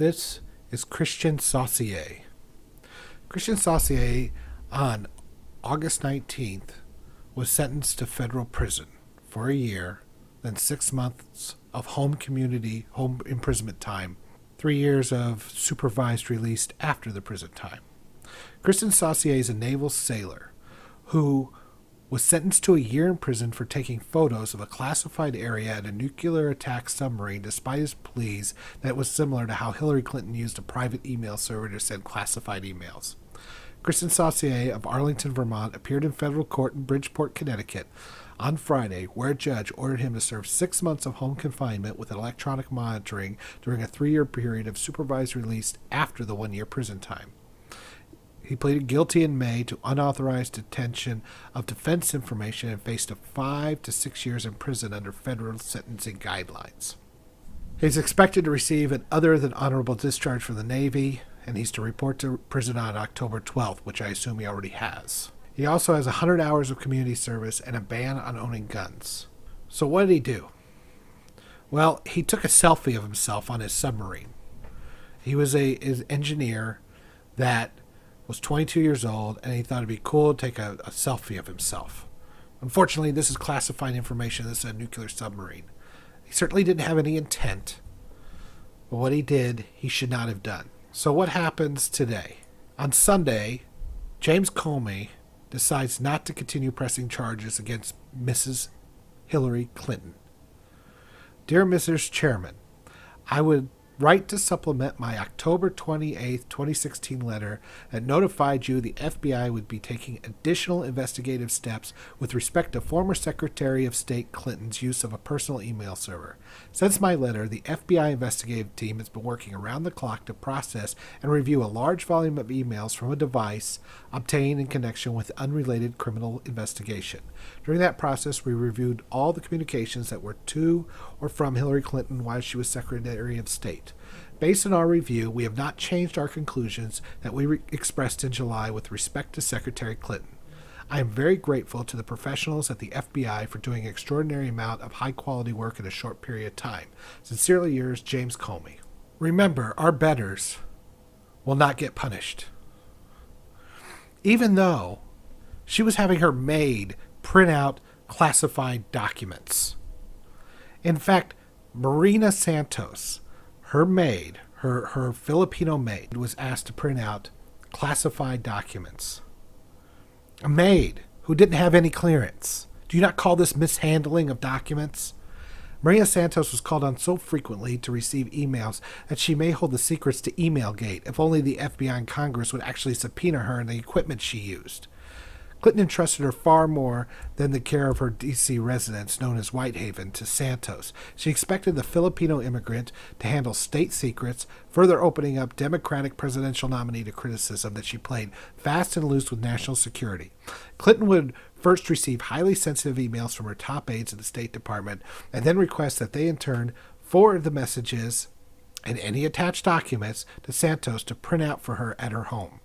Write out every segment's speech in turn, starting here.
This is Christian Saucier. Christian Saucier, on August 19th, was sentenced to federal prison for a year, then 6 months of home imprisonment time, 3 years of supervised release after the prison time. Christian Saucier is a naval sailor who was sentenced to a year in prison for taking photos of a classified area at a nuclear attack submarine despite his pleas that it was similar to how Hillary Clinton used a private email server to send classified emails. Christian Saucier of Arlington, Vermont, appeared in federal court in Bridgeport, Connecticut on Friday, where a judge ordered him to serve 6 months of home confinement with electronic monitoring during a 3-year period of supervised release after the 1-year prison time. He pleaded guilty in May to unauthorized detention of defense information and faced 5 to 6 years in prison under federal sentencing guidelines. He's expected to receive an other than honorable discharge from the Navy, and he's to report to prison on October 12th, which I assume he already has. He also has 100 hours of community service and a ban on owning guns. So what did he do? Well, he took a selfie of himself on his submarine. He was an engineer that was 22 years old, and he thought it'd be cool to take a selfie of himself. Unfortunately, this is classified information. This is a nuclear submarine. He certainly didn't have any intent, but what he did, he should not have done. So what happens today? On Sunday, James Comey decides not to continue pressing charges against Mrs. Hillary Clinton. Dear Mrs. Chairman, I would write to supplement my October 28, 2016 letter that notified you the FBI would be taking additional investigative steps with respect to former Secretary of State Clinton's use of a personal email server. Since my letter, the FBI investigative team has been working around the clock to process and review a large volume of emails from a device obtained in connection with unrelated criminal investigation. During that process, we reviewed all the communications that were to or from Hillary Clinton while she was Secretary of State. Based on our review, we have not changed our conclusions that we expressed in July with respect to Secretary Clinton. I am very grateful to the professionals at the FBI for doing an extraordinary amount of high-quality work in a short period of time. Sincerely yours, James Comey. Remember, our betters will not get punished. Even though she was having her maid print out classified documents. In fact, Marina Santos, her maid, her Filipino maid, was asked to print out classified documents. A maid who didn't have any clearance. Do you not call this mishandling of documents? Marina Santos was called on so frequently to receive emails that she may hold the secrets to Emailgate if only the FBI and Congress would actually subpoena her and the equipment she used. Clinton entrusted her far more than the care of her D.C. residence, known as Whitehaven, to Santos. She expected the Filipino immigrant to handle state secrets, further opening up Democratic presidential nominee to criticism that she played fast and loose with national security. Clinton would first receive highly sensitive emails from her top aides at the State Department, and then request that they in turn forward the messages and any attached documents to Santos to print out for her at her home.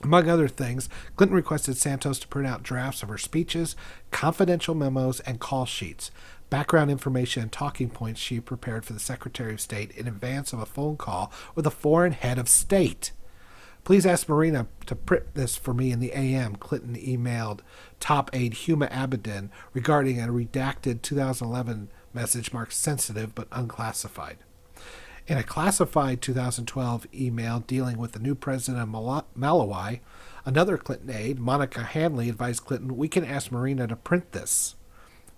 Among other things, Clinton requested Santos to print out drafts of her speeches, confidential memos, and call sheets, background information, and talking points she prepared for the Secretary of State in advance of a phone call with a foreign head of state. Please ask Marina to print this for me in the AM, Clinton emailed top aide Huma Abedin regarding a redacted 2011 message marked sensitive but unclassified. In a classified 2012 email dealing with the new president of Malawi, another Clinton aide, Monica Hanley, advised Clinton, "We can ask Marina to print this."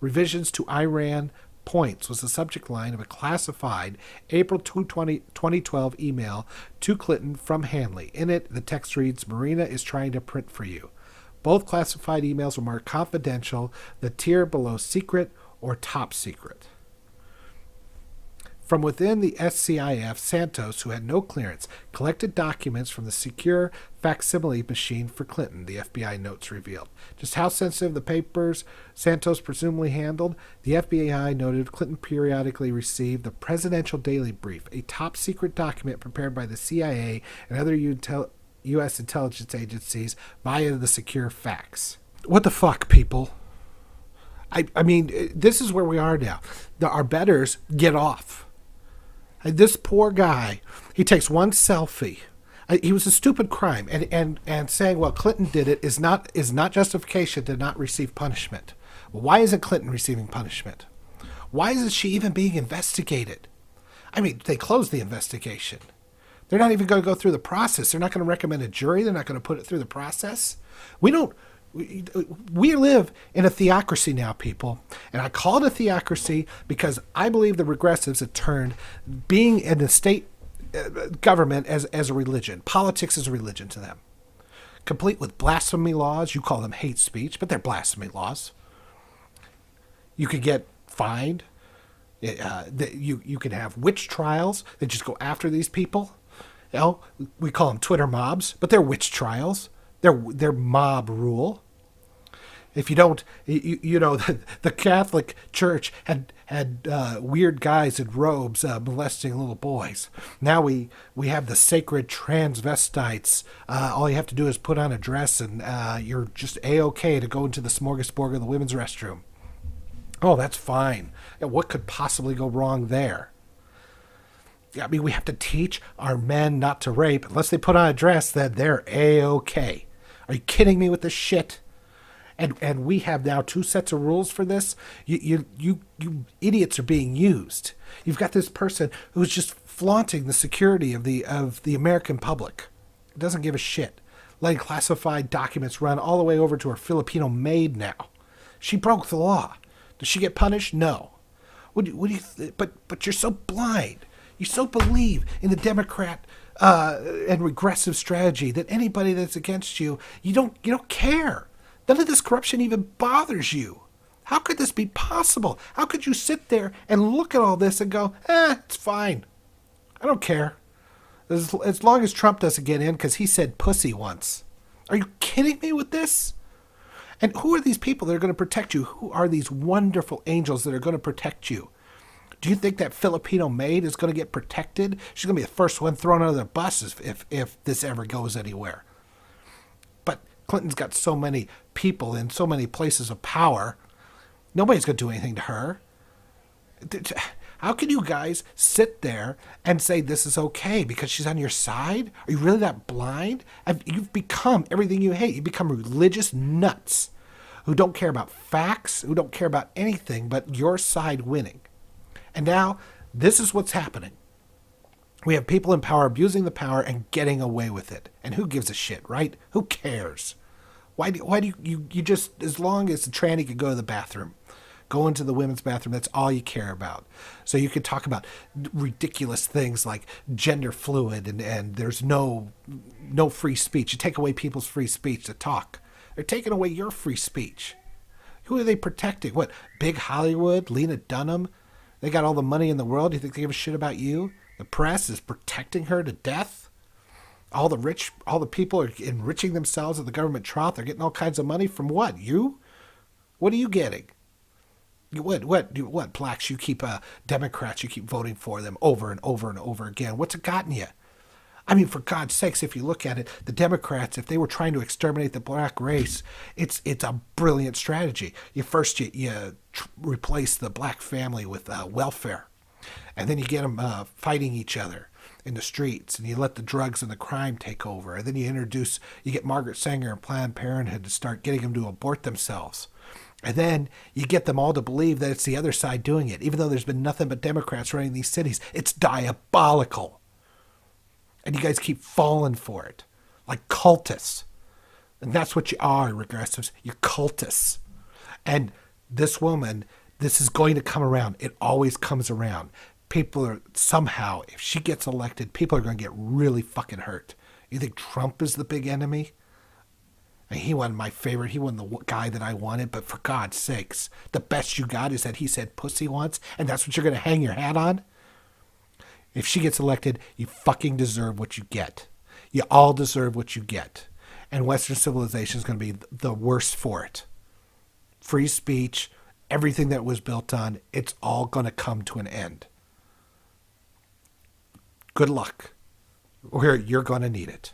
Revisions to Iran points was the subject line of a classified April 2012 email to Clinton from Hanley. In it, the text reads, "Marina is trying to print for you." Both classified emails were marked confidential, the tier below secret or top secret. From within the SCIF, Santos, who had no clearance, collected documents from the secure facsimile machine for Clinton, the FBI notes revealed. Just how sensitive the papers Santos presumably handled, the FBI noted Clinton periodically received the Presidential Daily Brief, a top-secret document prepared by the CIA and other U.S. intelligence agencies via the secure fax. What the fuck, people? I mean, this is where we are now. Our betters get off. This poor guy, he takes one selfie. He was a stupid crime, and saying, well, Clinton did it is not justification to not receive punishment. Well, why isn't Clinton receiving punishment? Why isn't she even being investigated? I mean, they closed the investigation. They're not even going to go through the process. They're not going to recommend a jury. They're not going to put it through the process. We live in a theocracy now, people. And I call it a theocracy because I believe the regressives have turned being in the state government as a religion. Politics is a religion to them. Complete with blasphemy laws. You call them hate speech, but they're blasphemy laws. You could get fined. You can have witch trials that just go after these people. You know, we call them Twitter mobs, but they're witch trials. They're mob rule. If you don't, the Catholic Church had weird guys in robes molesting little boys. Now we have the sacred transvestites. All you have to do is put on a dress, and you're just A-OK to go into the smorgasbord of the women's restroom. Oh, that's fine. What could possibly go wrong there? I mean, we have to teach our men not to rape. Unless they put on a dress, then they're A-OK. Are you kidding me with this shit? And we have now 2 sets of rules for this. You idiots are being used. You've got this person who's just flaunting the security of the American public. Doesn't give a shit. Letting classified documents run all the way over to her Filipino maid now. She broke the law. Does she get punished? No. But you're so blind. You so believe in the Democrat and regressive strategy that anybody that's against you, you don't care. None of this corruption even bothers you. How could this be possible? How could you sit there and look at all this and go, it's fine. I don't care. As long as Trump doesn't get in because he said pussy once. Are you kidding me with this? And who are these people that are going to protect you? Who are these wonderful angels that are going to protect you? Do you think that Filipino maid is going to get protected? She's going to be the first one thrown under the bus if this ever goes anywhere. But Clinton's got so many people in so many places of power. Nobody's going to do anything to her. How can you guys sit there and say this is okay because she's on your side? Are you really that blind? You've become everything you hate. You become religious nuts who don't care about facts, who don't care about anything but your side winning. And now this is what's happening. We have people in power abusing the power and getting away with it. And who gives a shit, right? Who cares? Why do you just, as long as the tranny could go to the bathroom, go into the women's bathroom, that's all you care about. So you could talk about ridiculous things like gender fluid and there's no free speech. You take away people's free speech to talk. They're taking away your free speech. Who are they protecting? What, Big Hollywood, Lena Dunham? They got all the money in the world. You think they give a shit about you? The press is protecting her to death. All the people are enriching themselves at the government trough. They're getting all kinds of money from what? You? What are you getting? What blacks you keep Democrats you keep voting for them over and over and over again? What's it gotten you? I mean, for God's sakes, if you look at it, the Democrats, if they were trying to exterminate the black race, it's a brilliant strategy. You replace the black family with welfare, and then you get them fighting each other in the streets, and you let the drugs and the crime take over, and then you get Margaret Sanger and Planned Parenthood to start getting them to abort themselves. And then you get them all to believe that it's the other side doing it, even though there's been nothing but Democrats running these cities. It's diabolical. And you guys keep falling for it, like cultists. And that's what you are, regressives. You're cultists. And this woman, this is going to come around. It always comes around. People are somehow, if she gets elected, people are going to get really fucking hurt. You think Trump is the big enemy? And he wasn't my favorite. He wasn't the guy that I wanted. But for God's sakes, the best you got is that he said pussy once, and that's what you're going to hang your hat on? If she gets elected, you fucking deserve what you get. You all deserve what you get. And Western civilization is going to be the worse for it. Free speech, everything that was built on, it's all going to come to an end. Good luck. You're going to need it.